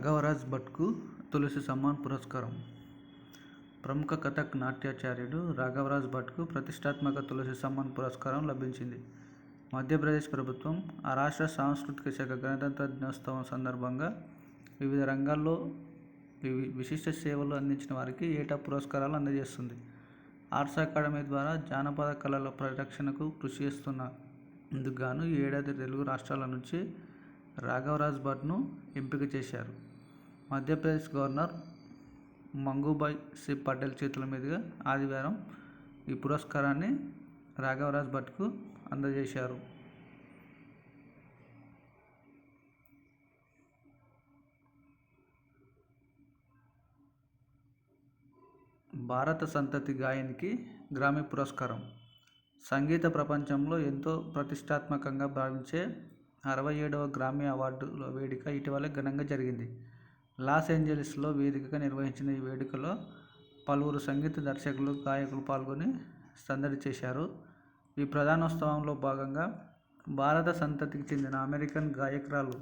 రాఘవరాజ్ భట్కు తులసి సమ్మాన్ పురస్కారం. ప్రముఖ కథక్ నాట్యాచార్యుడు రాఘవరాజ్ భట్కు ప్రతిష్టాత్మక తులసి సమ్మాన్ పురస్కారం లభించింది. మధ్యప్రదేశ్ ప్రభుత్వం ఆ రాష్ట్ర సాంస్కృతిక శాఖ గణతంత్ర దినోత్సవం సందర్భంగా వివిధ రంగాల్లో విశిష్ట సేవలు అందించిన వారికి ఏటా పురస్కారాలు అందజేస్తుంది. ఆర్ట్స్ అకాడమీ ద్వారా జానపద కళల పరిరక్షణకు కృషి చేస్తున్నందుకు గాను ఈ ఏడాది తెలుగు రాష్ట్రాల నుంచి రాఘవరాజ్ భట్ను ఎంపిక చేశారు. మధ్యప్రదేశ్ గవర్నర్ మంగూభాయ్ సి పటేల్ చేతుల మీదుగా ఆదివారం ఈ పురస్కారాన్ని రాఘవరాజ్ భట్కు అందజేశారు. భారత సంతతి గాయనికి గ్రామీ పురస్కారం. సంగీత ప్రపంచంలో ఎంతో ప్రతిష్టాత్మకంగా భావించే 67వ గ్రామీ అవార్డుల వేడుక ఇటీవల ఘనంగా జరిగింది. లాస్ ఏంజలీస్లో వేదికగా నిర్వహించిన ఈ వేడుకలో పలువురు సంగీత దర్శకులు, గాయకులు పాల్గొని సందడి చేశారు. ఈ ప్రధానోత్సవంలో భాగంగా భారత సంతతికి చెందిన అమెరికన్ గాయకురాలు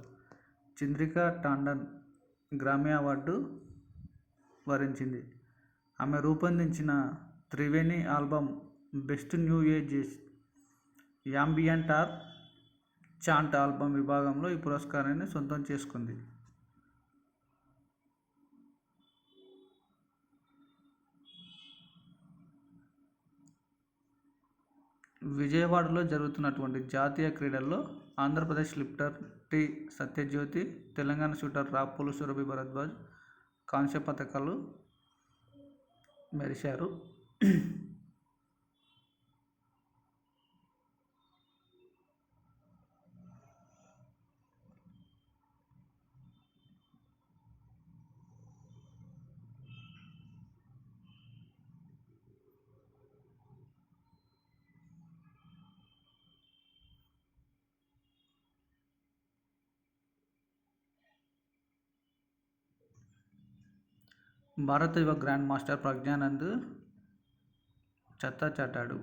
చంద్రికా టాండన్ గ్రామీ అవార్డు వరించింది. ఆమె రూపొందించిన Triveni album best new age ambient or chant album విభాగంలో ఈ పురస్కారాన్ని సొంతం చేసుకుంది. విజయవాడలో జరుగుతున్నటువంటి జాతీయ క్రీడల్లో Andhra Pradesh lifter T Satyajyoti, Telangana shooter Rapolu Surabhi Bharadwaj కాంస్య పతకాలు మెరిశారు. భారత యువ గ్రాండ్ మాస్టర్ ప్రజ్ఞానంద్ చెత్తా చాటాడు.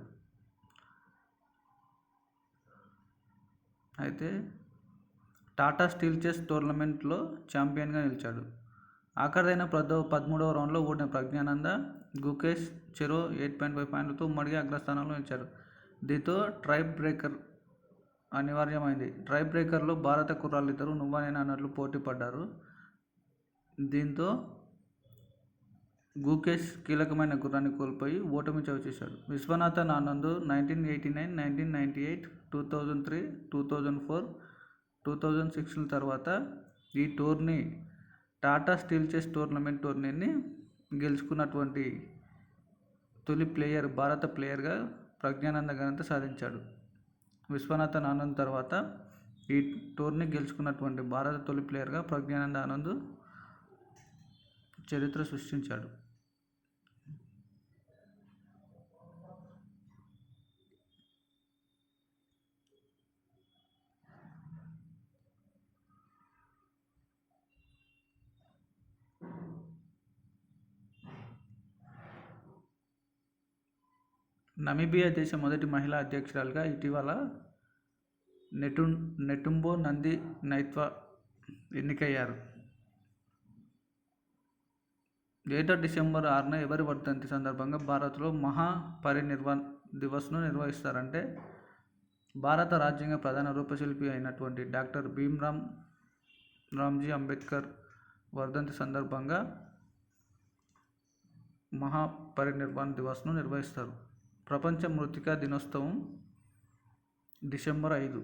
అయితే టాటా స్టీల్ చెస్ టోర్నమెంట్లో ఛాంపియన్గా నిలిచాడు. ఆఖరిదైన 13వ రౌండ్లో ఓడిన ప్రజ్ఞానంద, గుకేష్ చెరో 8.5 పాయింట్లతో ఉమ్మడిగా అగ్రస్థానంలో నిలిచారు. దీంతో ట్రై బ్రేకర్ అనివార్యమైంది. ట్రై బ్రేకర్లో భారత కుర్రాళ్ళిద్దరూ నువ్వా నేనా అన్నట్లు పోటీ పడ్డారు. దీంతో గుకేష్ కీలకమైన గుర్రాన్ని కోల్పోయి ఓటమి చవిచూశాడు. విశ్వనాథన్ ఆనంద్ 1989, 1998, 2003, 2004, 2006 తర్వాత ఈ టోర్నీ టాటా స్టీల్ చెస్ టోర్నీని గెలుచుకున్నటువంటి తొలి భారత ప్లేయర్గా ప్రజ్ఞానంద ఘనత సాధించాడు. విశ్వనాథన్ ఆనంద్ తర్వాత ఈ టోర్నీ గెలుచుకున్నటువంటి భారత తొలి ప్లేయర్గా ప్రజ్ఞానంద ఆనంద్ చరిత్ర సృష్టించాడు. నమీబియా దేశ మొదటి మహిళా అధ్యక్షురాలిగా ఇటీవల నెటుంబో నంది నైత్వా ఎన్నికయ్యారు. ఏటా డిసెంబర్ 6న ఎవరి వర్ధంతి సందర్భంగా భారత్లో మహాపరినిర్వాణ్ దివస్ను నిర్వహిస్తారంటే భారత రాజ్యాంగ ప్రధాన రూపశిల్పి అయినటువంటి డాక్టర్ భీమ్రావ్ రామ్జీ అంబేద్కర్ వర్ధంతి సందర్భంగా మహాపరినిర్వాణ్ దివస్ను నిర్వహిస్తారు. ప్రపంచ మృత్తికా దినోత్సవం డిసెంబర్ 5.